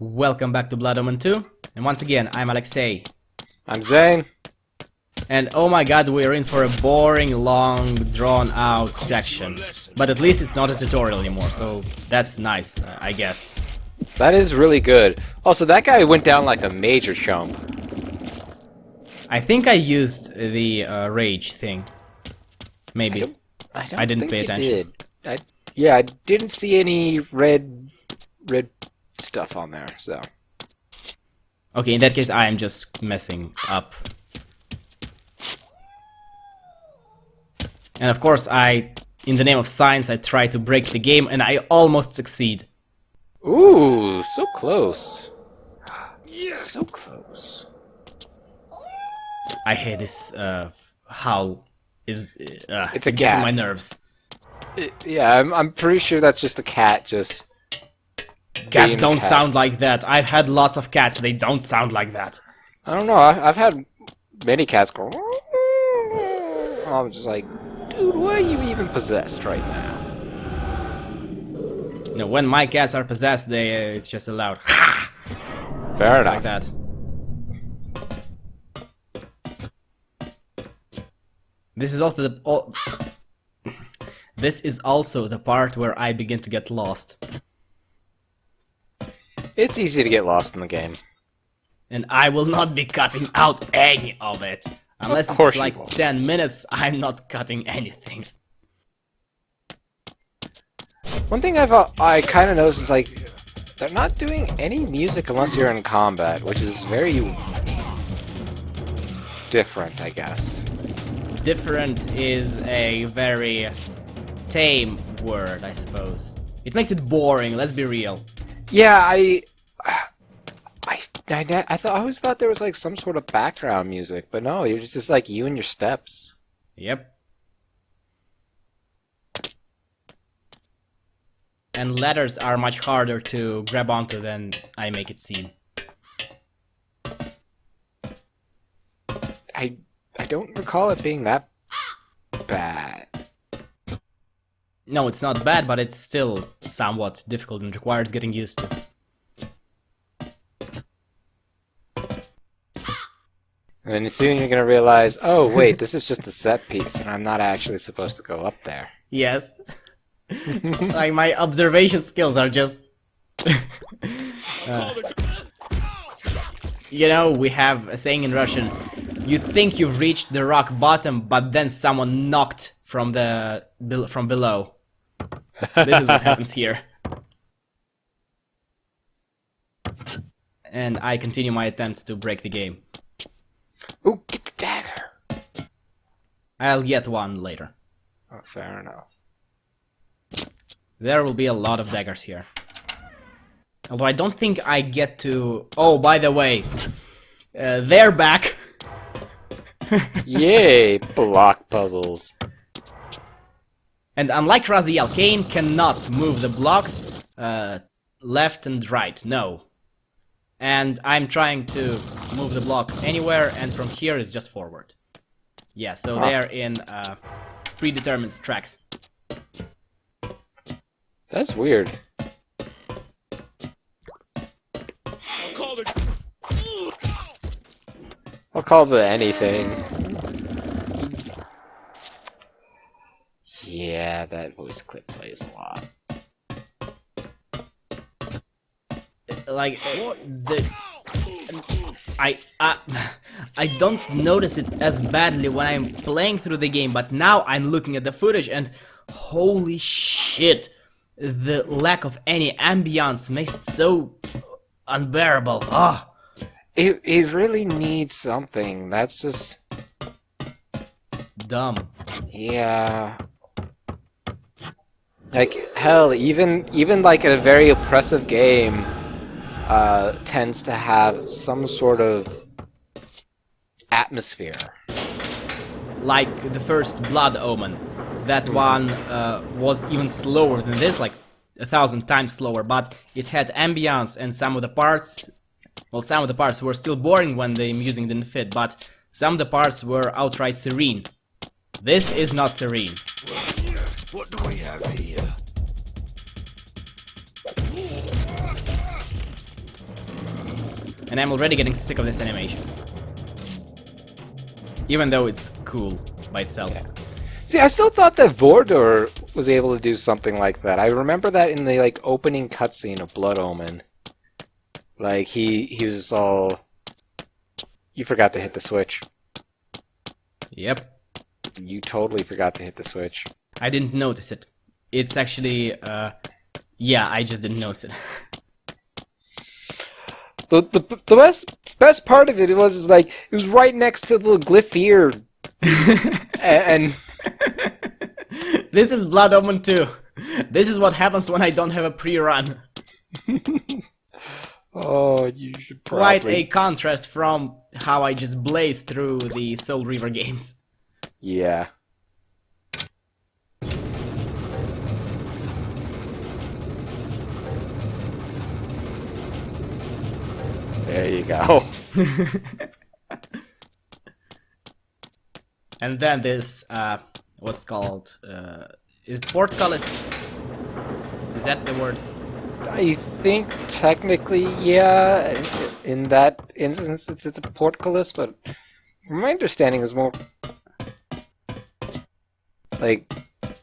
Welcome back to Blood Omen 2, and once again, I'm Alexei. I'm Zain. And oh my god, we're in for a boring, long, drawn-out section. But at least it's not a tutorial anymore, so that's nice, I guess. That is really good. Also, that guy went down like a major chump. I think I used the rage thing. Maybe. I didn't pay attention. Yeah, I didn't see any red stuff on there, so. Okay, in that case, I am just messing up. And of course, in the name of science, I try to break the game, and I almost succeed. Ooh, so close. So close. I hate this howl. It's a gets cat. on my nerves. Yeah, I'm pretty sure that's just a cat just... Cats being a don't cat. sound like that. I've had lots of cats, they don't sound like that. I don't know, I've had many cats go... I'm just like, dude, what are you even possessed right now? You know, when my cats are possessed, it's just a loud Fair like enough. that. This is also this is also the part where I begin to get lost. It's easy to get lost in the game. And I will not be cutting out any of it. Unless Of course it's you like won't. 10 minutes, I'm not cutting anything. One thing I kind of noticed is like they're not doing any music unless you're in combat, which is very different, I guess. Different is a very tame word, I suppose. It makes it boring, let's be real. Yeah, I always thought there was like some sort of background music, but no, you're just like you and your steps. Yep. And letters are much harder to grab onto than I make it seem. I don't recall it being that bad. No, it's not bad, but it's still somewhat difficult and requires getting used to. And then soon you're gonna realize, oh wait, this is just a set piece, and I'm not actually supposed to go up there. Yes. Like, my observation skills are just... You know, we have a saying in Russian, you think you've reached the rock bottom, but then someone knocked from below. This is what happens here. And I continue my attempts to break the game. Ooh, get the dagger! I'll get one later. Oh, fair enough. There will be a lot of daggers here. Although I don't think I get to... Oh, by the way, they're back! Yay, block puzzles. And unlike Raziel, Kain cannot move the blocks left and right, no. And I'm trying to move the block anywhere, and from here is just forward. Yeah, so they're in predetermined tracks. That's weird. I'll call it anything. Yeah, that voice clip plays a lot. Like, I don't notice it as badly when I'm playing through the game, but now I'm looking at the footage and holy shit, the lack of any ambience makes it so unbearable. Ah. It really needs something. That's just... Dumb. Yeah. Like, hell, even like a very oppressive game tends to have some sort of atmosphere. Like the first Blood Omen. That one was even slower than this, like 1,000 times slower, but it had ambience and some of the parts... Well, some of the parts were still boring when the music didn't fit, but some of the parts were outright serene. This is not serene. What do we have here? And I'm already getting sick of this animation. Even though it's cool by itself. Yeah. See, I still thought that Vordor was able to do something like that. I remember that in the like opening cutscene of Blood Omen. Like he was all, you forgot to hit the switch. Yep. You totally forgot to hit the switch. I didn't notice it. It's actually, yeah, I just didn't notice it. The best part of it was like it was right next to the little glyph here, and This is Blood Omen 2. This is what happens when I don't have a pre-run. oh, you should Quite probably... a contrast from how I just blazed through the Soul Reaver games. Yeah. There you go. And then this, what's called, is it portcullis? Is that the word? I think technically, yeah. In that instance, it's a portcullis, but from my understanding, is more like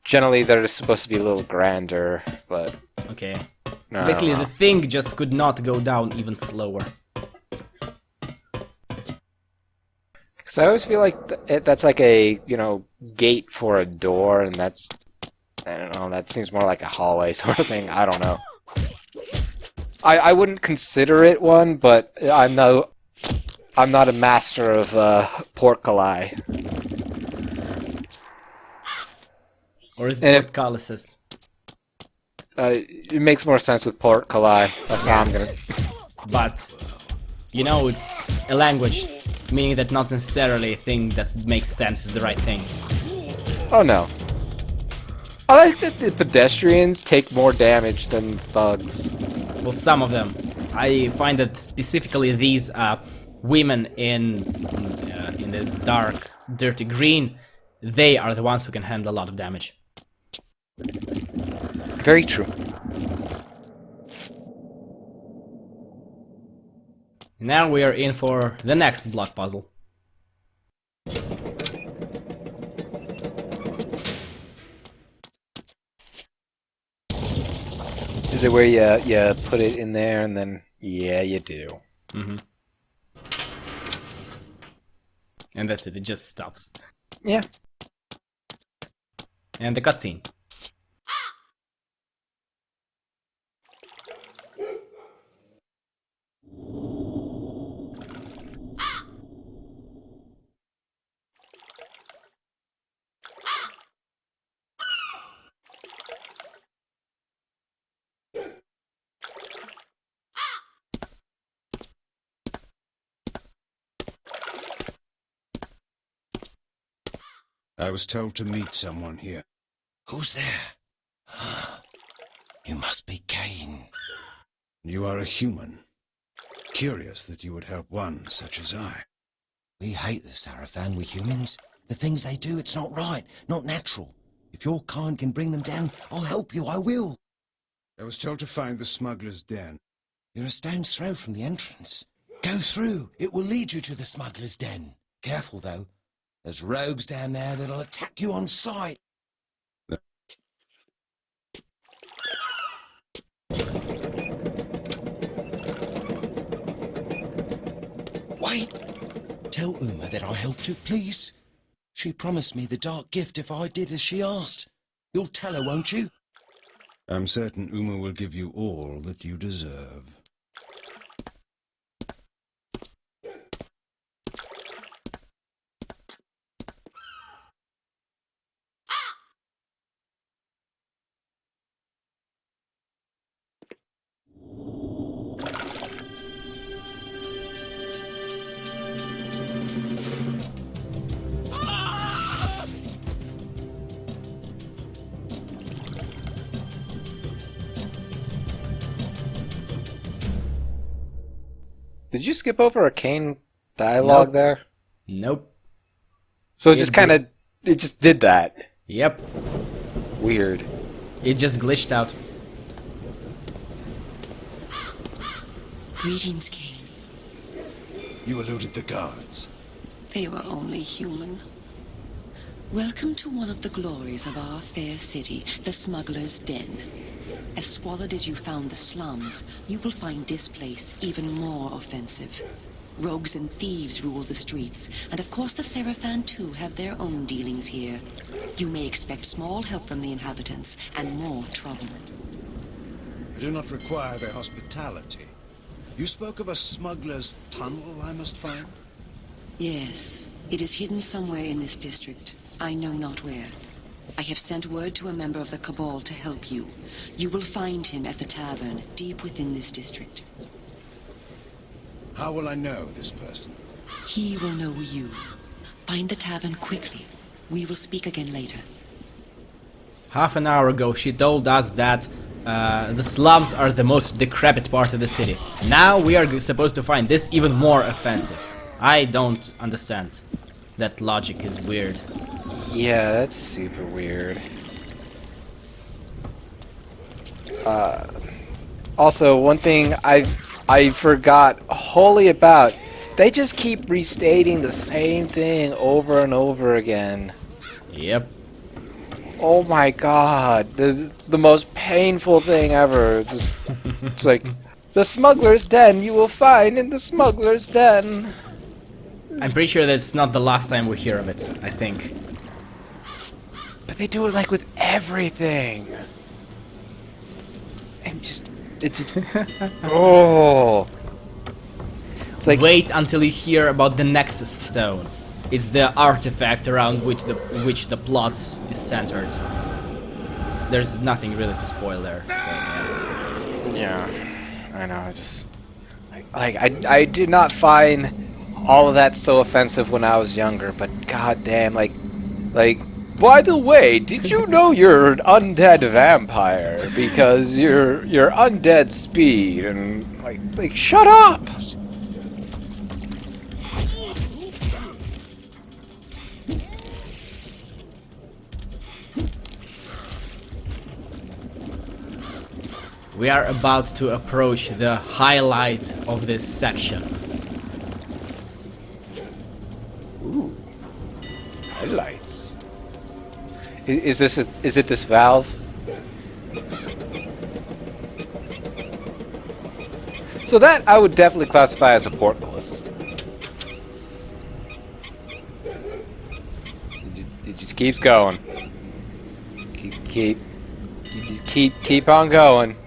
generally they're supposed to be a little grander, but Okay. no, Basically, I don't the thing just could not go down even slower. Because I always feel like that's like a gate for a door, and that's I don't know. That seems more like a hallway sort of thing. I don't know. I wouldn't consider it one, but I'm not a master of portculli. Or is And it if- portcullises? It makes more sense with portculli. That's how I'm gonna. But, you know, it's a language, meaning that not necessarily a thing that makes sense is the right thing. Oh no. I like that the pedestrians take more damage than thugs. Well, some of them. I find that specifically these women in this dark, dirty green, they are the ones who can handle a lot of damage. Very true. Now we are in for the next block puzzle. Is it where you put it in there and then yeah you do. Mm-hmm. And that's it, it just stops. Yeah. And the cutscene. I was told to meet someone here. Who's there? You must be Kain. You are a human. Curious that you would help one such as I. We hate the Sarafan, we humans. The things they do, it's not right, not natural. If your kind can bring them down, I'll help you, I will. I was told to find the smuggler's den. You're a stone's throw from the entrance. Go through, it will lead you to the smuggler's den. Careful, though. There's rogues down there that'll attack you on sight. Wait! Tell Uma that I helped you, please. She promised me the dark gift if I did as she asked. You'll tell her, won't you? I'm certain Uma will give you all that you deserve. Did you skip over a Kain dialogue Nope. there? Nope. So it It just kind of it just did that. Yep. Weird. It just glitched out. Greetings, Kain. You eluded the guards. They were only human. Welcome to one of the glories of our fair city, the Smuggler's Den. As squalid as you found the slums, you will find this place even more offensive. Rogues and thieves rule the streets, and of course the Seraphan too have their own dealings here. You may expect small help from the inhabitants, and more trouble. I do not require their hospitality. You spoke of a smuggler's tunnel I must find? Yes, it is hidden somewhere in this district. I know not where. I have sent word to a member of the Cabal to help you. You will find him at the tavern, deep within this district. How will I know this person? He will know you. Find the tavern quickly. We will speak again later. Half an hour ago she told us that the slums are the most decrepit part of the city. Now we are supposed to find this even more offensive. I don't understand. That logic is weird. Yeah, that's super weird. Also, one thing I forgot wholly about. They just keep restating the same thing over and over again. Yep. Oh my god, this is the most painful thing ever. It's like, the smuggler's den you will find in the smuggler's den. I'm pretty sure that's not the last time we hear of it, I think. But they do it like with everything. And it's oh. It's like, wait until you hear about the Nexus Stone. It's the artifact around which the plot is centered. There's nothing really to spoil there, so yeah. yeah, I know. I just I did not find all of that so offensive when I was younger, but goddamn, like. By the way, did you know you're an undead vampire because you're undead speed and like shut up. We are about to approach the highlight of this section. Ooh. Highlights. Is it this valve? So that I would definitely classify as a portcullis. It just keeps going. Keep on going.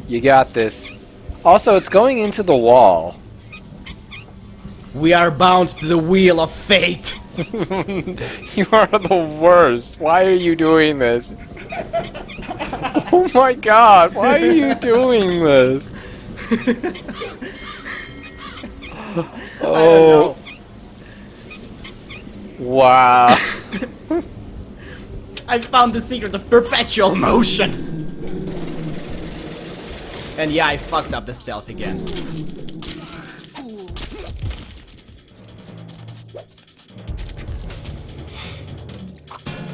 You got this. Also, it's going into the wall. We are bound to the wheel of fate. You are the worst. Why are you doing this? Oh my god, why are you doing this? Oh. Wow. I found the secret of perpetual motion. And yeah, I fucked up the stealth again.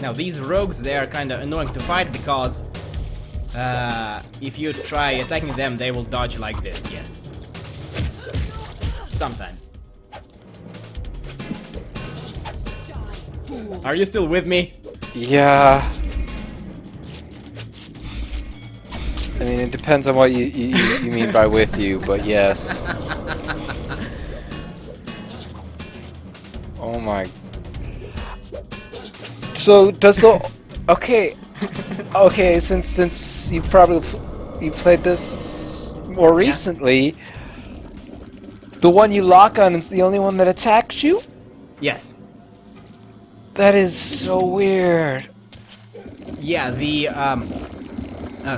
Now these rogues, they are kind of annoying to fight because if you try attacking them, they will dodge like this, yes. Sometimes. Are you still with me? Yeah. I mean, it depends on what you mean by with you, but yes. Oh my. So does the okay, since you probably played this more recently, the one you lock on is the only one that attacks you? Yes. That is so weird. Yeah, the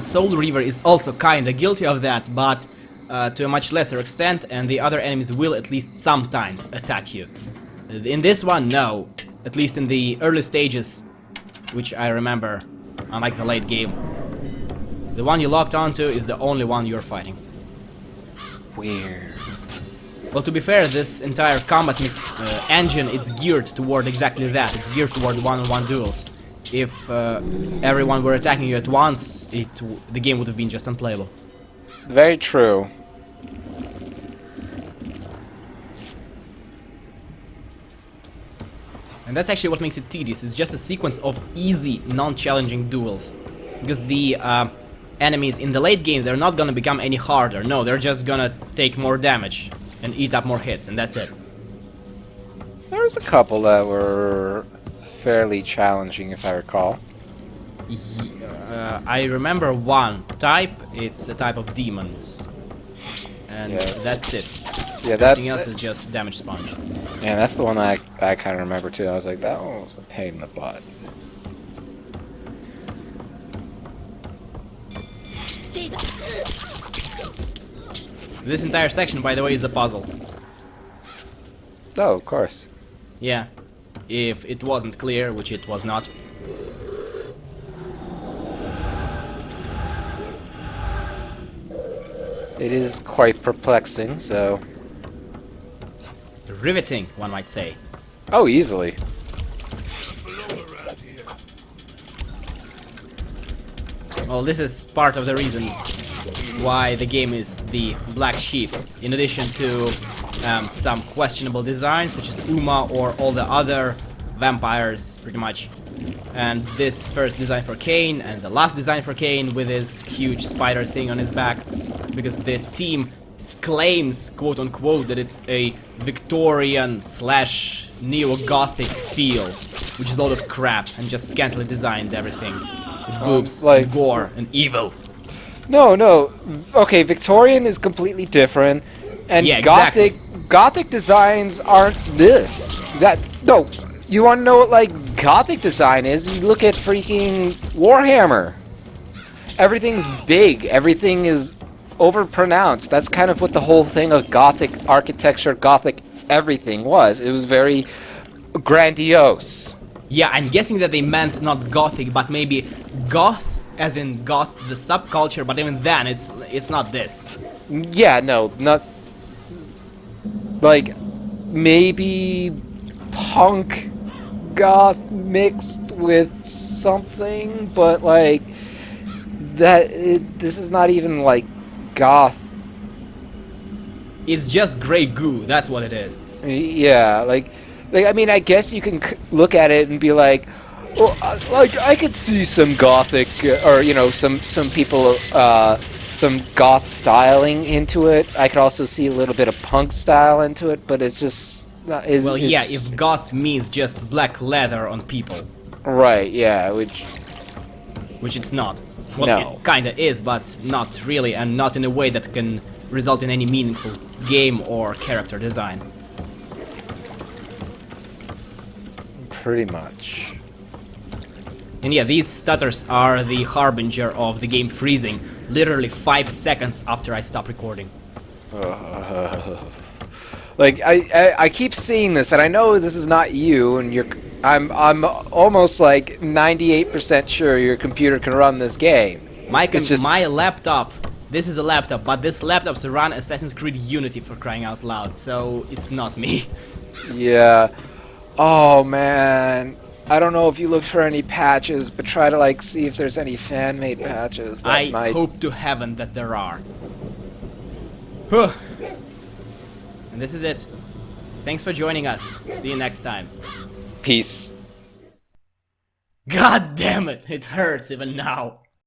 Soul Reaver is also kinda guilty of that, but to a much lesser extent, and the other enemies will at least sometimes attack you. In this one, no. At least in the early stages, which I remember, unlike the late game. The one you locked onto is the only one you're fighting. Weird. Well, to be fair, this entire combat engine, it's geared toward exactly that. It's geared toward one-on-one duels. If everyone were attacking you at once, the game would have been just unplayable. Very true. And that's actually what makes it tedious. It's just a sequence of easy, non-challenging duels. Because the enemies in the late game, they're not gonna become any harder. No, they're just gonna take more damage and eat up more hits, and that's it. There was a couple that were fairly challenging, if I recall. I remember one type. It's a type of demons. And Yeah. that's it. Yeah, Everything else is just damage sponge. Yeah, that's the one that I kind of remember too. I was like, that one was a pain in the butt. Stay back. This entire section, by the way, is a puzzle. Oh, of course. Yeah. If it wasn't clear, which it was not. It is quite perplexing, so... Riveting, one might say. Oh, easily. Well, this is part of the reason why the game is the black sheep. In addition to some questionable designs, such as Uma or all the other vampires, pretty much. And this first design for Kain, and the last design for Kain with his huge spider thing on his back. Because the team claims, quote-unquote, that it's a Victorian slash neo-Gothic feel. Which is a lot of crap, and just scantily designed everything. With boobs, and gore, and evil. No. Okay, Victorian is completely different, and Yeah, exactly. Gothic designs aren't this. No, you want to know what like Gothic design is? You look at freaking Warhammer. Everything's big. Everything is overpronounced. That's kind of what the whole thing of Gothic architecture, Gothic everything was. It was very grandiose. Yeah, I'm guessing that they meant not Gothic, but maybe Goth, as in Goth, the subculture, but even then, it's not this. Yeah, no, not... Like, maybe punk goth mixed with something, but like, this is not even like goth. It's just grey goo, that's what it is. Yeah, like I mean, I guess you can look at it and be like, well, like I could see some gothic, or you know, some people, some goth styling into it. I could also see a little bit of punk style into it, but it's just, well, yeah, if goth means just black leather on people. Right, yeah, which it's not. Well, No. it kinda is, but not really, and not in a way that can result in any meaningful game or character design. pretty much. And yeah, these stutters are the harbinger of the game freezing, literally 5 seconds after I stop recording. Like I keep seeing this, and I know this is not you, and I'm almost like 98% sure your computer can run this game. My laptop, this is a laptop, but this laptop's run Assassin's Creed Unity, for crying out loud, so it's not me. Yeah. Oh man. I don't know if you looked for any patches, but try to like see if there's any fan-made patches that I might... hope to heaven that there are. Whew. And this is it. Thanks for joining us. See you next time. Peace. God damn it, it hurts even now.